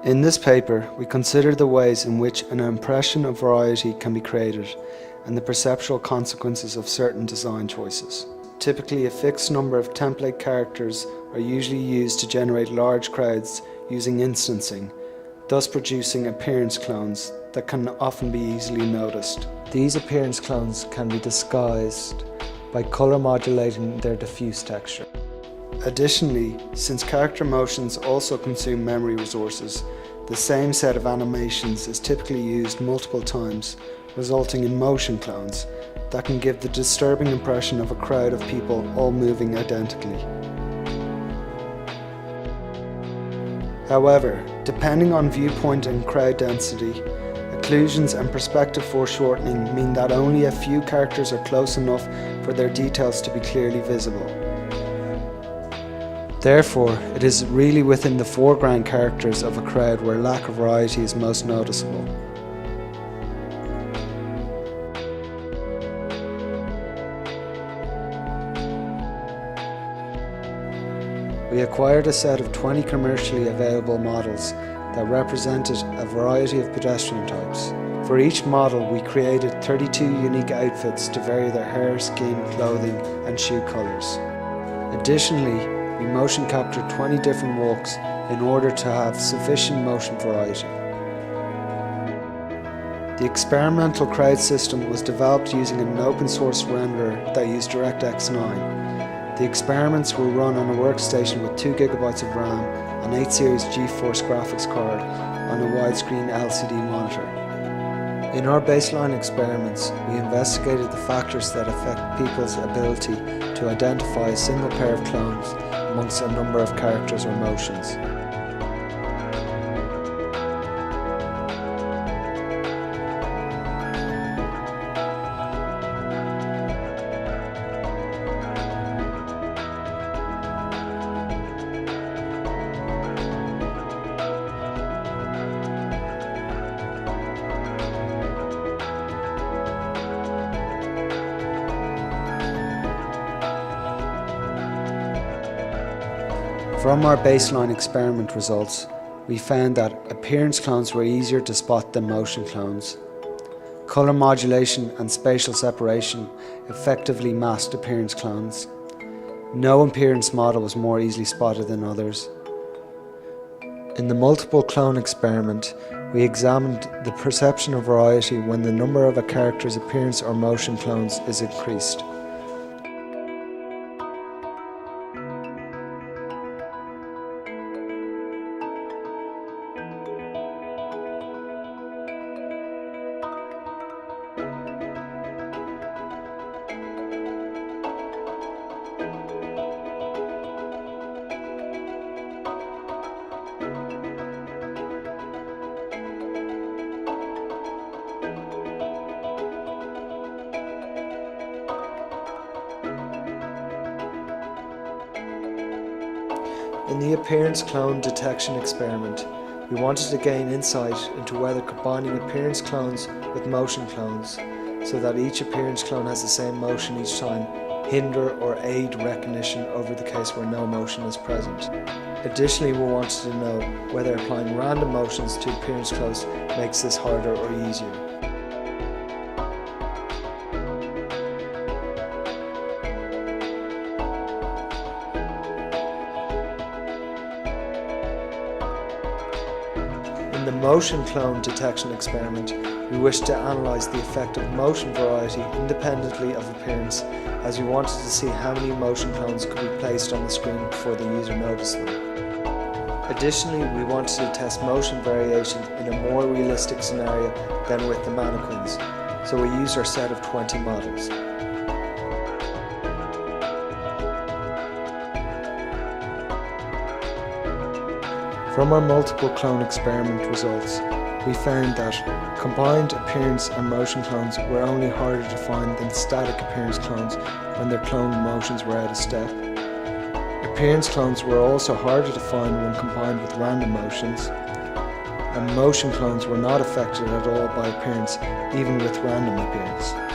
In this paper, we consider the ways in which an impression of variety can be created and the perceptual consequences of certain design choices. Typically, a fixed number of template characters are usually used to generate large crowds using instancing, thus producing appearance clones that can often be easily noticed. These appearance clones can be disguised by color modulating their diffuse texture. Additionally, since character motions also consume memory resources, the same set of animations is typically used multiple times, resulting in motion clones that can give the disturbing impression of a crowd of people all moving identically. However, depending on viewpoint and crowd density, occlusions and perspective foreshortening mean that only a few characters are close enough for their details to be clearly visible. Therefore, it is really within the foreground characters of a crowd where lack of variety is most noticeable. We acquired a set of 20 commercially available models that represented a variety of pedestrian types. For each model, we created 32 unique outfits to vary their hair, skin, clothing, and shoe colors. Additionally, we motion captured 20 different walks in order to have sufficient motion variety. The experimental crowd system was developed using an open source renderer that used DirectX 9. The experiments were run on a workstation with 2 GB of RAM, an 8 series GeForce graphics card, on a widescreen LCD monitor. In our baseline experiments, we investigated the factors that affect people's ability to identify a single pair of clones amongst a number of characters or motions. From our baseline experiment results, we found that appearance clones were easier to spot than motion clones. Color modulation and spatial separation effectively masked appearance clones. No appearance model was more easily spotted than others. In the multiple clone experiment, we examined the perception of variety when the number of a character's appearance or motion clones is increased. In the appearance clone detection experiment, we wanted to gain insight into whether combining appearance clones with motion clones, so that each appearance clone has the same motion each time, hinder or aid recognition over the case where no motion is present. Additionally, we wanted to know whether applying random motions to appearance clones makes this harder or easier. In the motion clone detection experiment, we wished to analyze the effect of motion variety independently of appearance, as we wanted to see how many motion clones could be placed on the screen before the user noticed them. Additionally, we wanted to test motion variation in a more realistic scenario than with the mannequins, so we used our set of 20 models. From our multiple clone experiment results, we found that combined appearance and motion clones were only harder to find than static appearance clones when their cloned motions were out of step. Appearance clones were also harder to find when combined with random motions, and motion clones were not affected at all by appearance, even with random appearance.